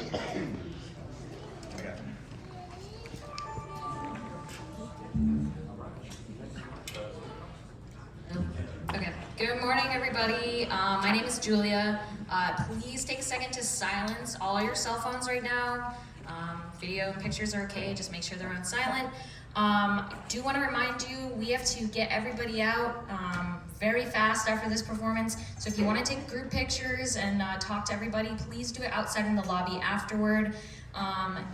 Okay. Good morning, everybody. My name is Julia. Please take a second to silence all your cell phones right now. Video and pictures are okay, just make sure they're on silent. I do want to remind you, we have to get everybody out very fast after this performance. So if you want to take group pictures and talk to everybody, please do it outside in the lobby afterward.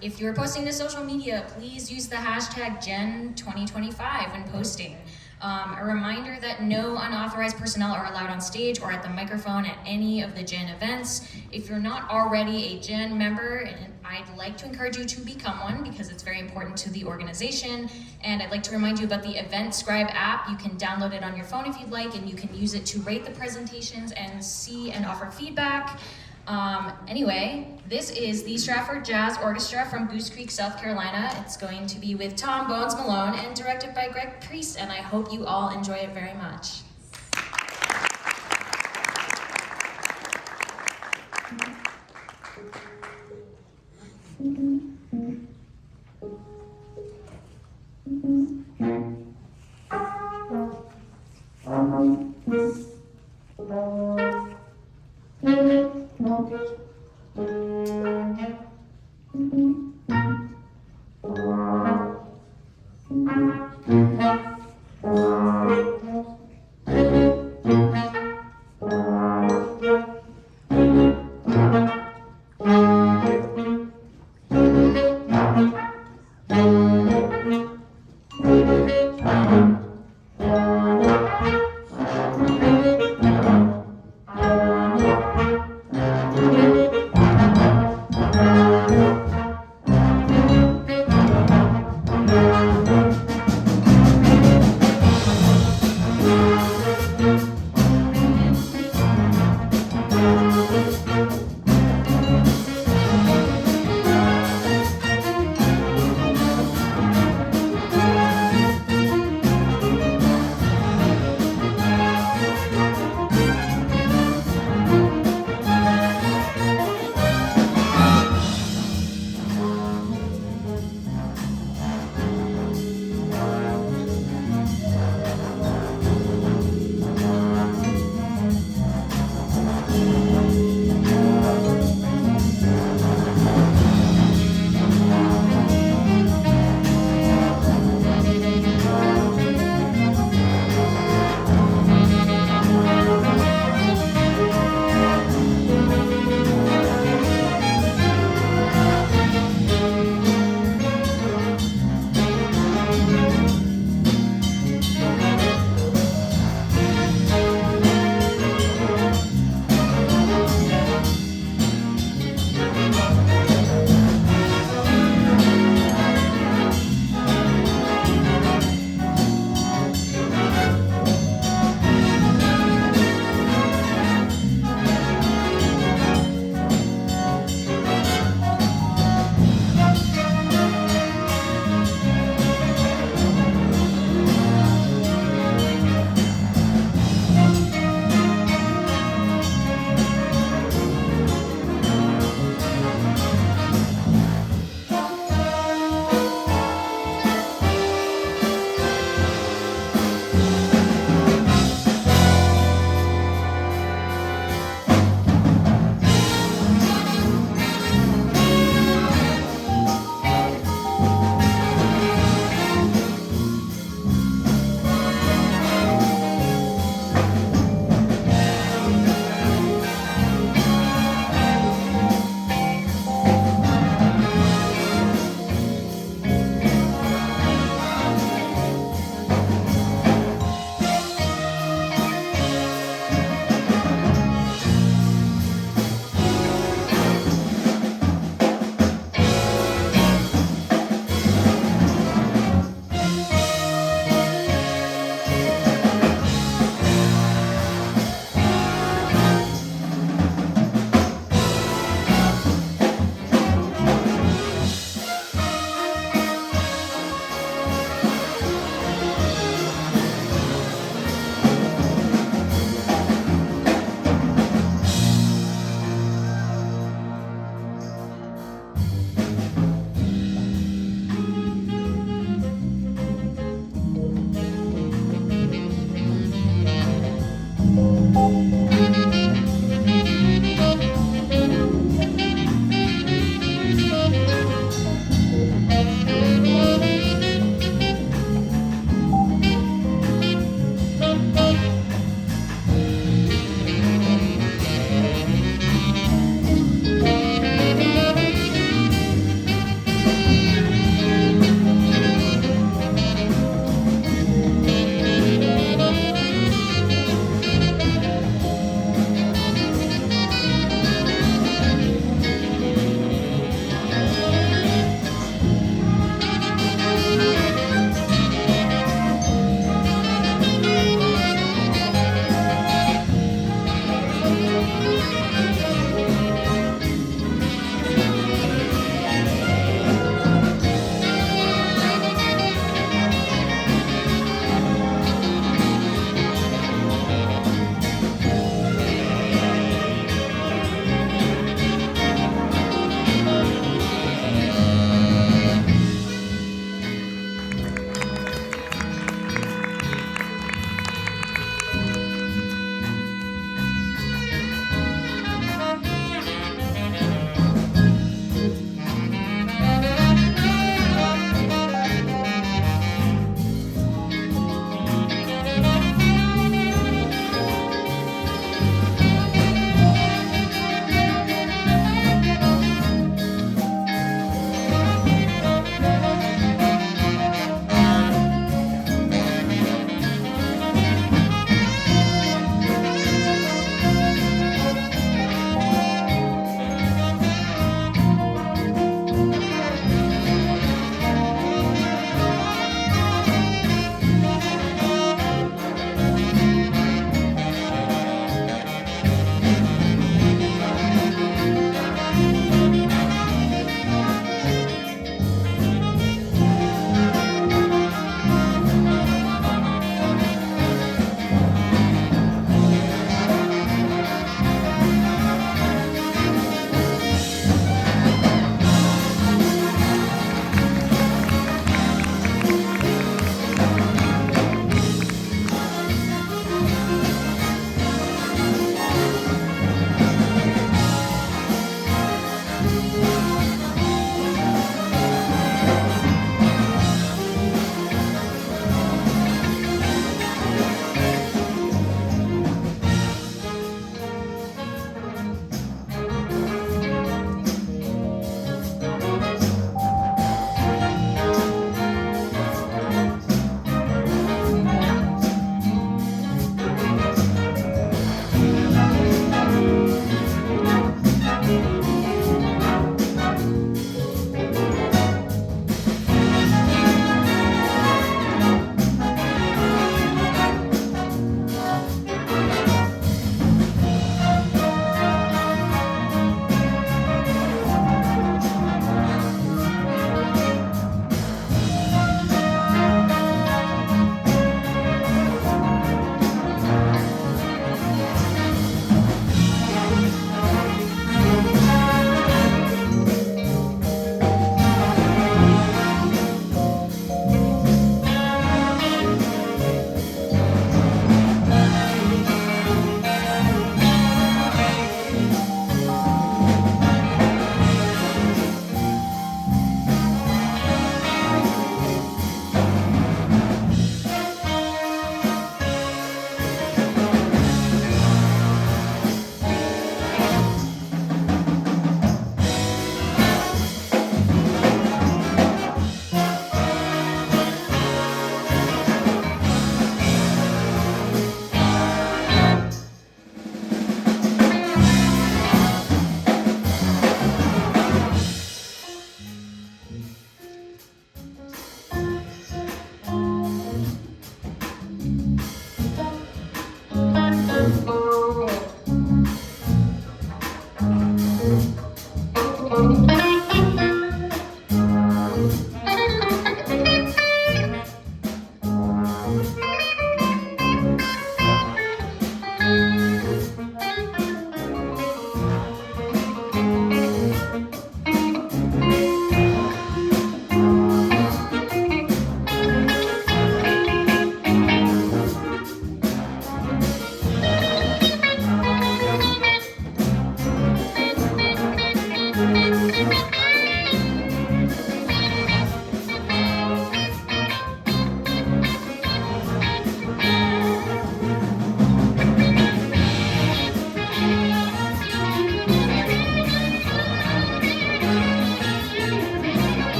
If you're posting to social media, please use the hashtag Gen2025 when posting. A reminder that no unauthorized personnel are allowed on stage or at the microphone at any of the Gen events. If you're not already a Gen member, I'd like to encourage you to become one because it's very important to the organization. And I'd like to remind you about the Event Scribe app. You can download it on your phone if you'd like, and you can use it to rate the presentations and see and offer feedback. Anyway, this is the Stratford Jazz Orchestra from Goose Creek, South Carolina. It's going to be with Tom Bones Malone and directed by Greg Priest, and I hope you all enjoy it very much.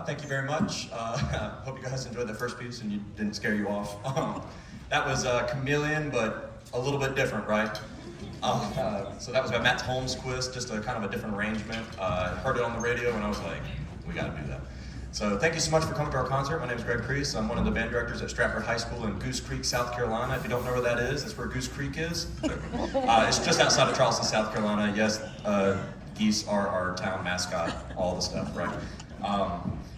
Thank you very much. Hope you guys enjoyed the first piece and you didn't scare you off. That was Chameleon, but a little bit different, right? So that was by Holmquist, just a kind of a different arrangement. Heard it on the radio and I was like, we gotta do that. So thank you so much for coming to our concert. My name is Greg Priest. I'm one of the band directors at Stratford High School in Goose Creek, South Carolina. If you don't know where that is, that's where Goose Creek is. It's just outside of Charleston, South Carolina. Yes, geese are our town mascot, all the stuff, right?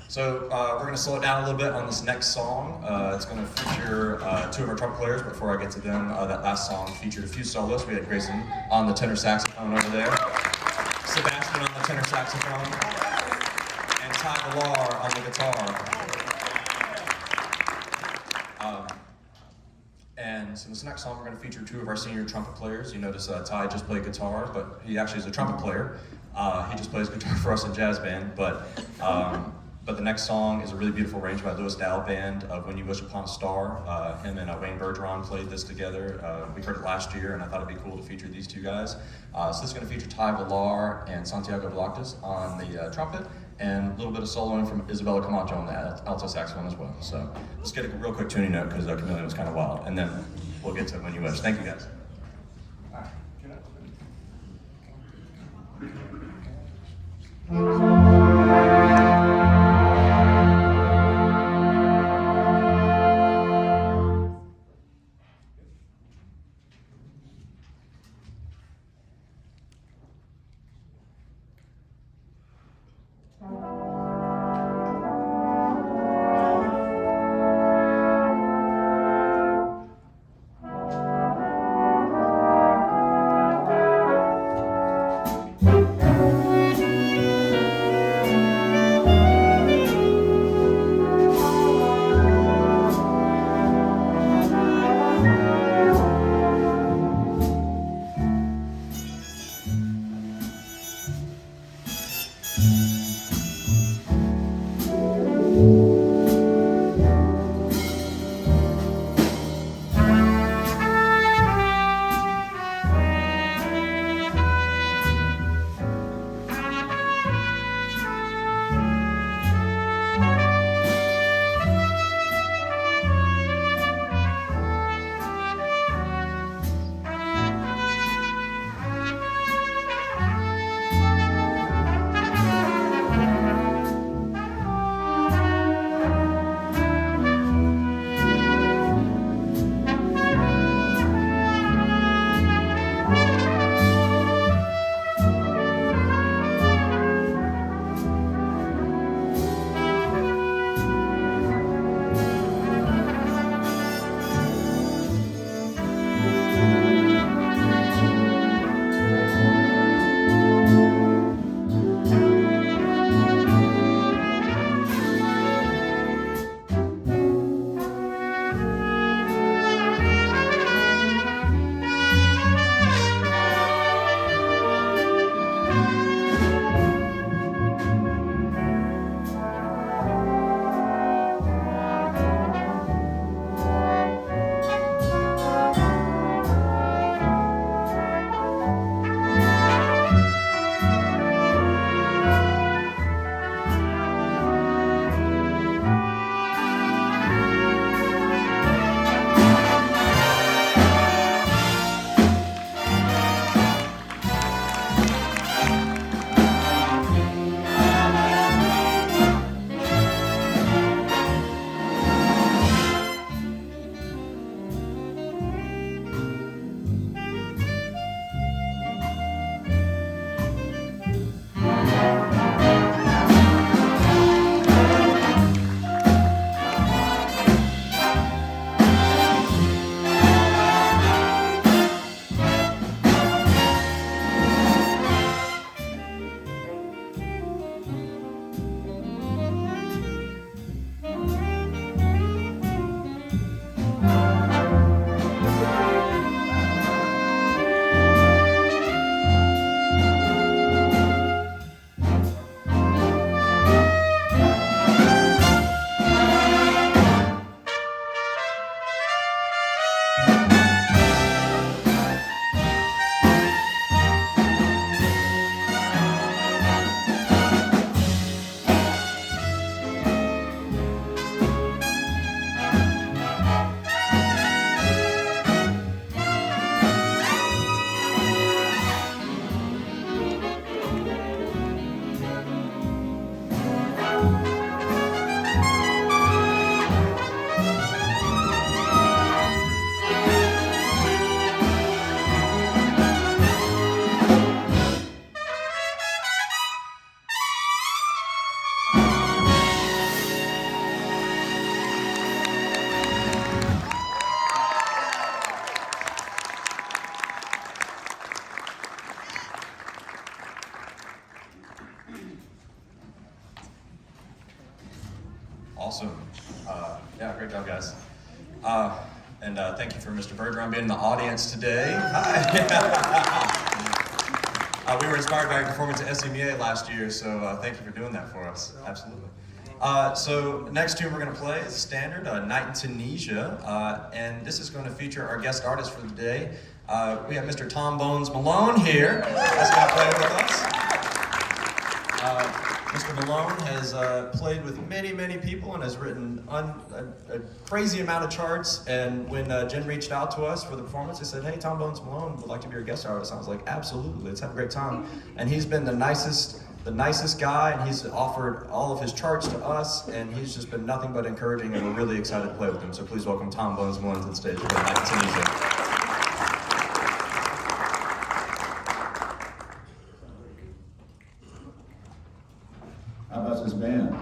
So we're going to slow it down a little bit on this next song. It's going to feature two of our trumpet players. Before I get to them, that last song featured a few soloists. We had Grayson on the tenor saxophone over there, Sebastian on the tenor saxophone, and Villar on the guitar. And so this next song, we're going to feature two of our senior trumpet players. You notice Ty just played guitar, but he actually is a trumpet player. He just plays guitar for us in jazz band, but the next song is a really beautiful arrangement by Louis Dow Band of When You Wish Upon a Star. Him and Wayne Bergeron played this together. We heard it last year, and I thought it'd be cool to feature these two guys. So this is going to feature Ty Villar and Santiago Balagtas on the trumpet, and a little bit of soloing from Isabella Camacho on the alto saxophone as well. So let's get a real quick tuning note, because Chameleon was kind of wild, and then we'll get to When You Wish. Thank you, guys. Awesome. Yeah, great job, guys. And thank you for Mr. Bergeron being in the audience today. Hi. We were inspired by your performance at SMEA last year, so thank you for doing that for us. Absolutely. So next tune we're going to play is standard, Night in Tunisia, and this is going to feature our guest artist for the day. We have Mr. Tom Bones Malone here. That's going to play with us. Mr. Malone has played with many, many people and has written a crazy amount of charts. And when Jen reached out to us for the performance, they said, "Hey, Tom Bones Malone would like to be your guest artist." I was like, "Absolutely, let's have a great time." And he's been the nicest guy, and he's offered all of his charts to us, and he's just been nothing but encouraging, and we're really excited to play with him. So please welcome Tom Bones Malone to the stage for Night in Tunisia. How about this band?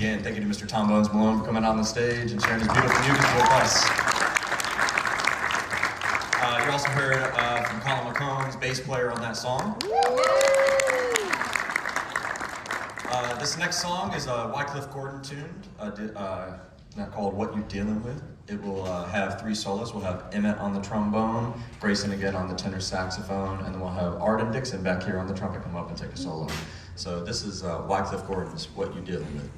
Again, thank you to Mr. Tom Bones Malone for coming on the stage and sharing his beautiful music with us. You also heard from Callum McCombs, bass player on that song. This next song is a Wycliffe Gordon tune, called What You Dealin' With. It will have 3 solos. We'll have Emmett on the trombone, Grayson again on the tenor saxophone, and then we'll have Arden Dixon back here on the trumpet come up and take a solo. So this is Wycliffe Gordon's What You Dealin' With.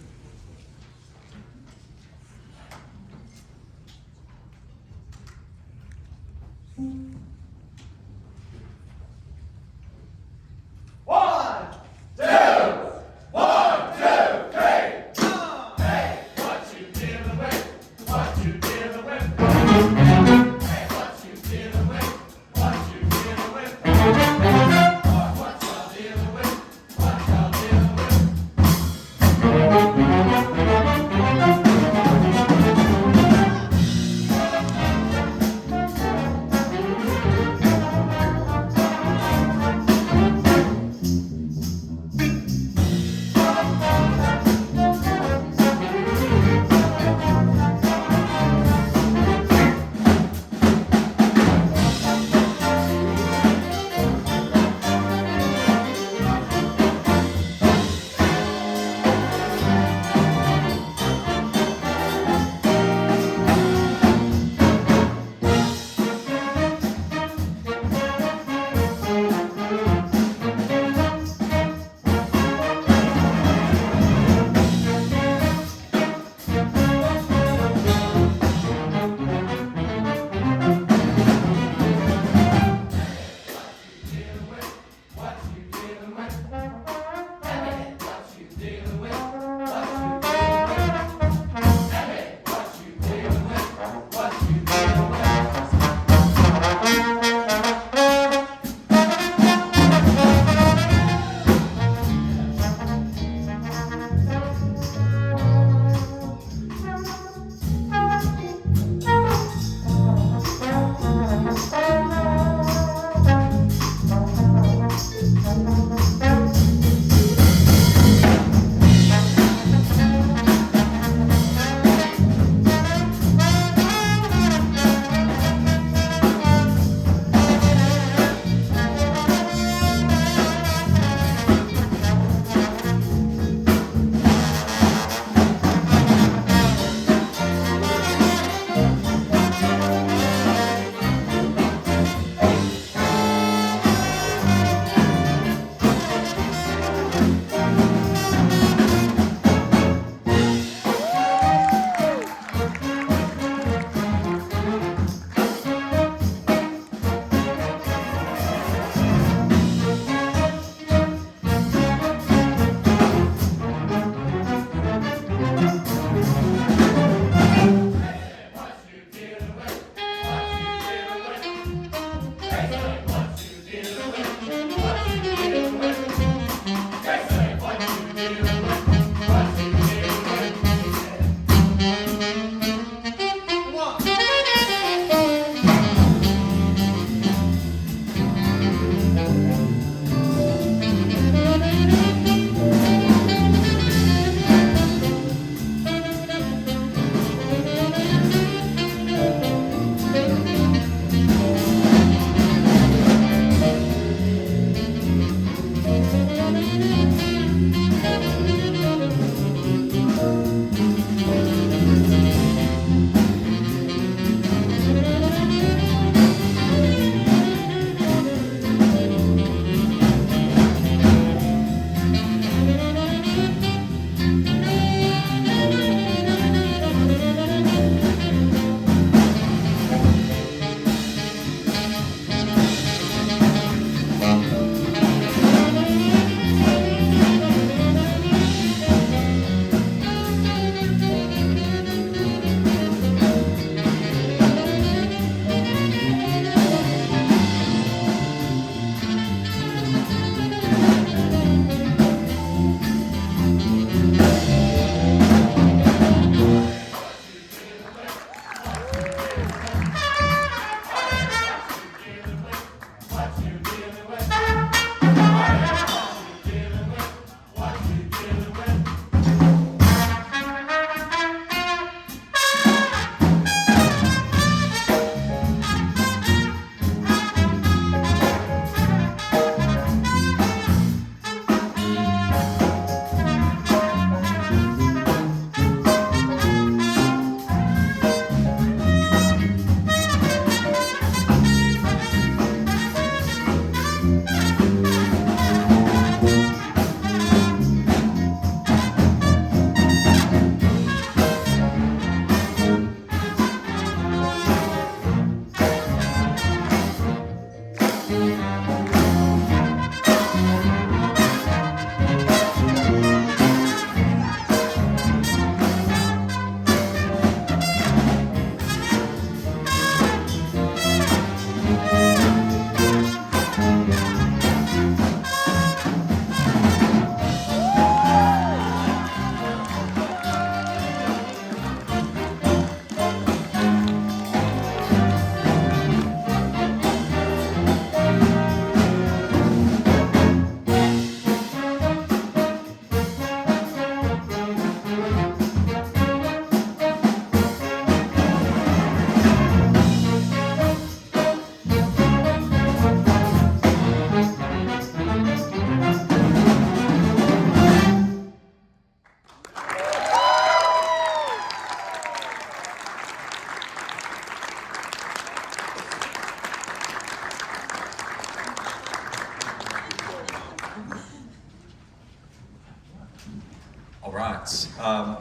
piece. I'm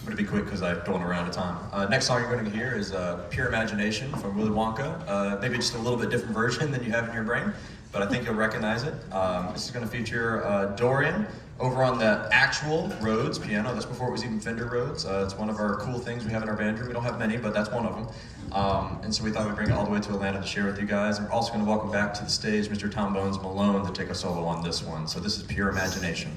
going to be quick because I don't want to run out of time. Next song you're going to hear is Pure Imagination from Willy Wonka. Maybe just a little bit different version than you have in your brain, but I think you'll recognize it. This is going to feature Dorian over on the actual Rhodes piano. That's before it was even Fender Rhodes. It's one of our cool things we have in our band room. We don't have many, but that's one of them. And so we thought we'd bring it all the way to Atlanta to share with you guys. And we're also going to welcome back to the stage Mr. Tom Bones Malone to take a solo on this one. So this is Pure Imagination.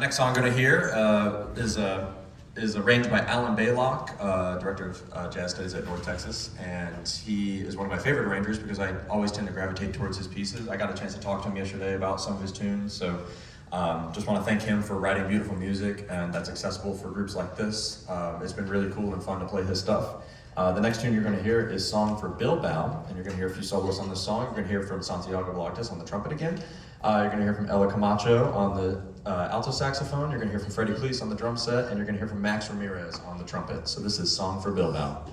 next song I'm going to hear is arranged by Alan Baylock, director of jazz studies at North Texas, and he is one of my favorite arrangers because I always tend to gravitate towards his pieces. I got a chance to talk to him yesterday about some of his tunes, so just want to thank him for writing beautiful music, and that's accessible for groups like this. It's been really cool and fun to play his stuff. The next tune you're going to hear is Song for Bilbao, and you're going to hear a few solos on this song. You're going to hear from Santiago Balagtas on the trumpet again. You're going to hear from Ella Camacho on the alto saxophone. You're going to hear from Freddie Cleese on the drum set, and you're going to hear from Max Ramirez on the trumpet. So this is Song for Bilbao.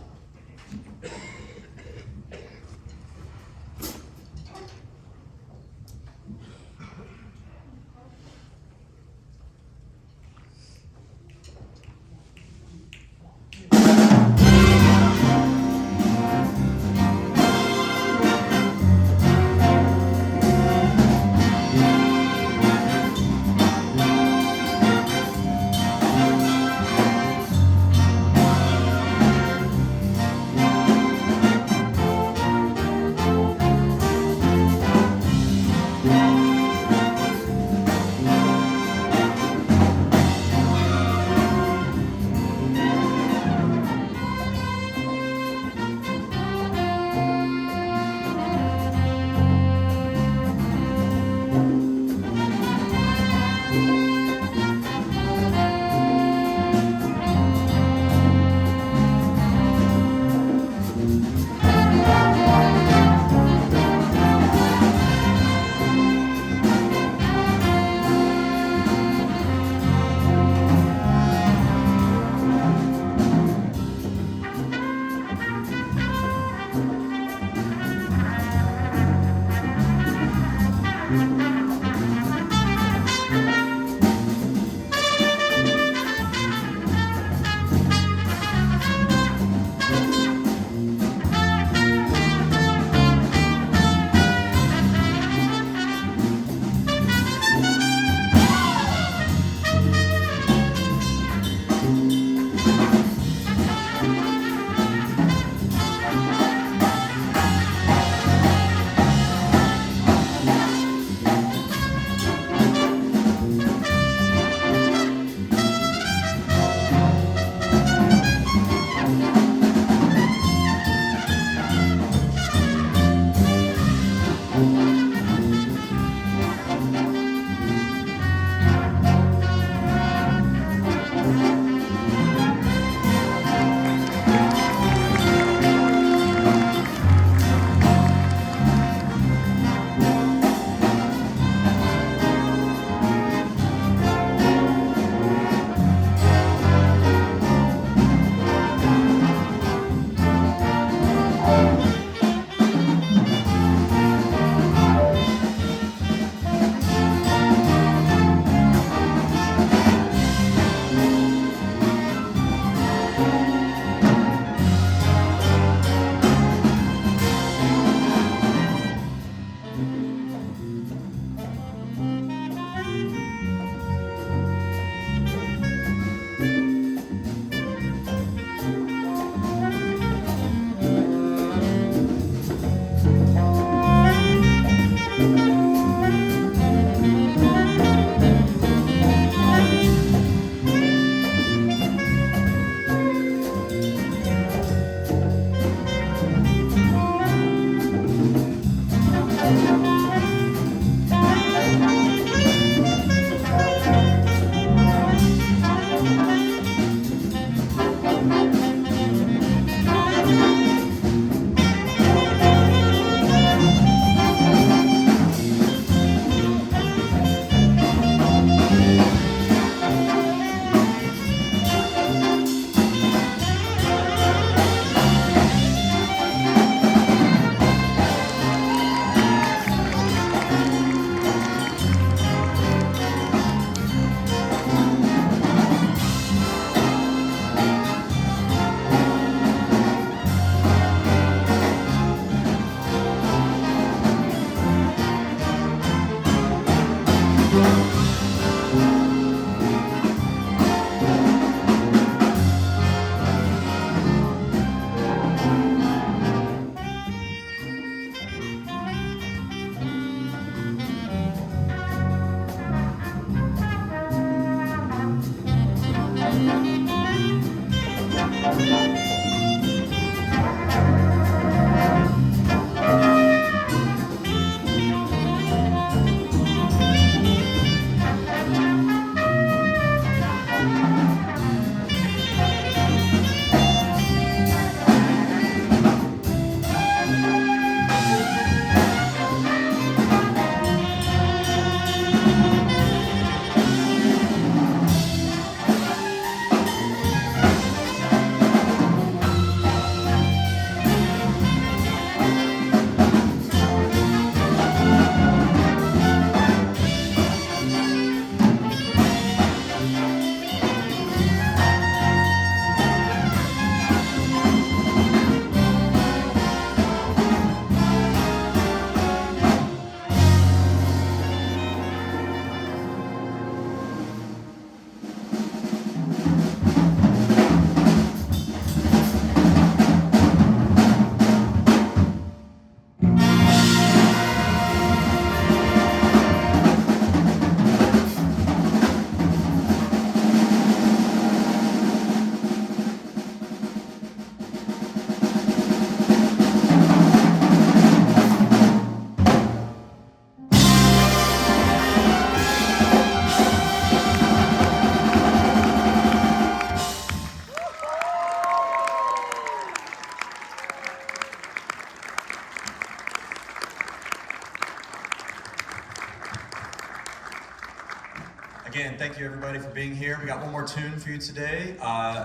again, thank you everybody for being here. We got one more tune for you today.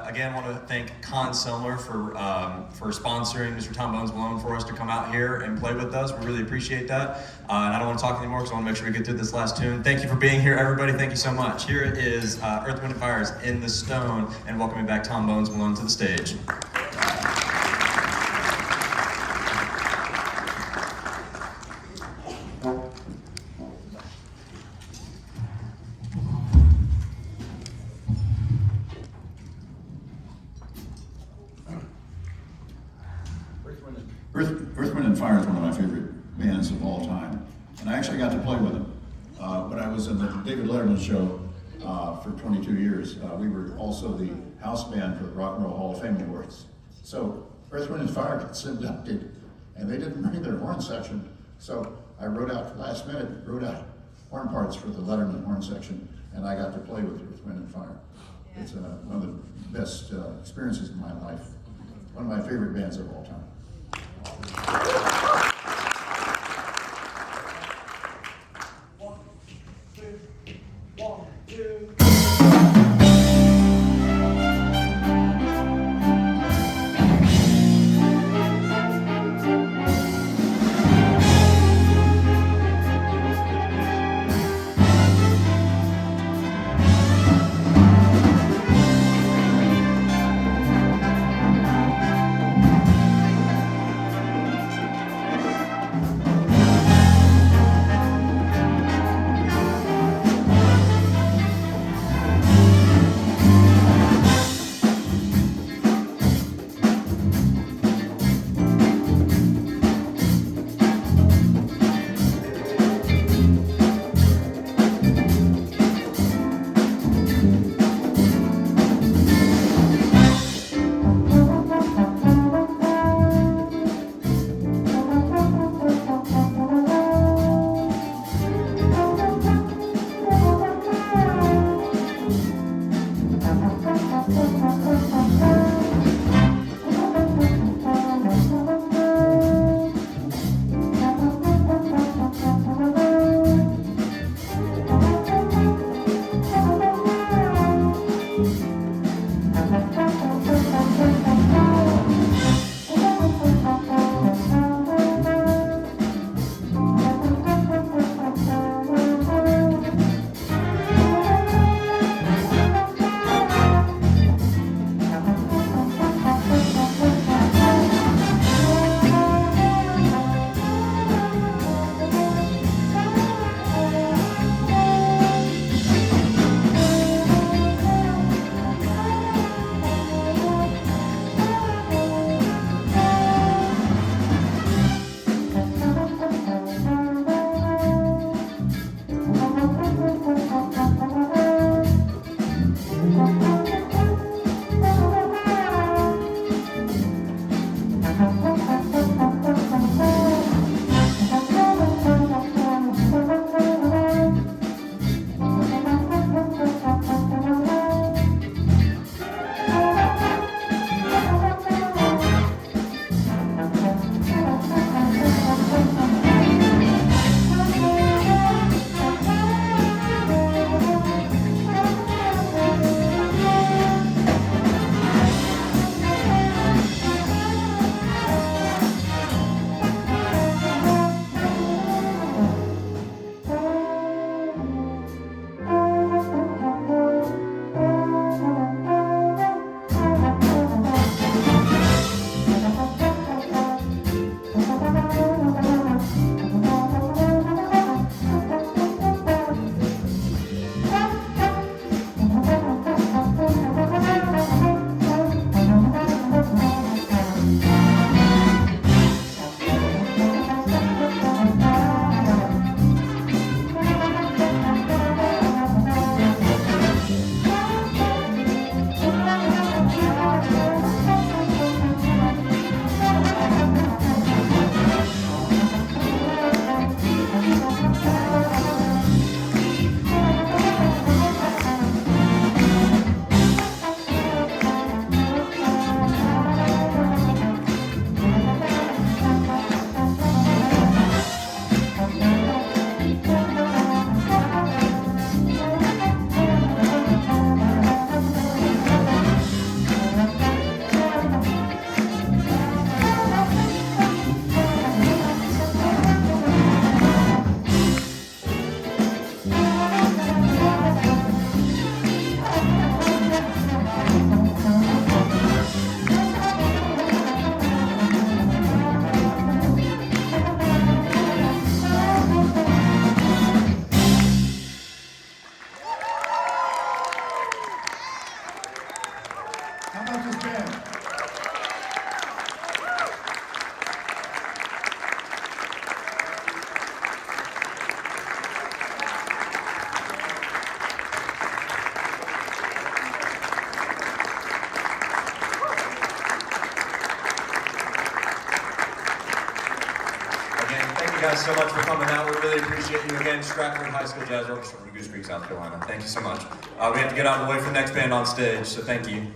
Again, I want to thank Selmer for sponsoring Mr. Tom Bones Malone for us to come out here and play with us. We really appreciate that. And I don't want to talk anymore because I want to make sure we get through this last tune. Thank you for being here, everybody. Thank you so much. Here is Earth, Wind & Fire's In the Stone, and welcoming back Tom Bones Malone to the stage. Earth, Wind & Fire is one of my favorite bands of all time. And I actually got to play with them. When I was in the David Letterman show for 22 years, we were also the house band for the Rock and Roll Hall of Fame Awards. So Earth, Wind & Fire gets inducted, and they didn't bring their horn section. So I wrote out, last minute, horn parts for the Letterman horn section, and I got to play with Earth, Wind & Fire. It's one of the best experiences in my life. One of my favorite bands of all time. One, two. so much for coming out. We really appreciate you. Again, Stratford High School Jazz Orchestra from Goose Creek, South Carolina. Thank you so much. We have to get out of the way for the next band on stage, so thank you.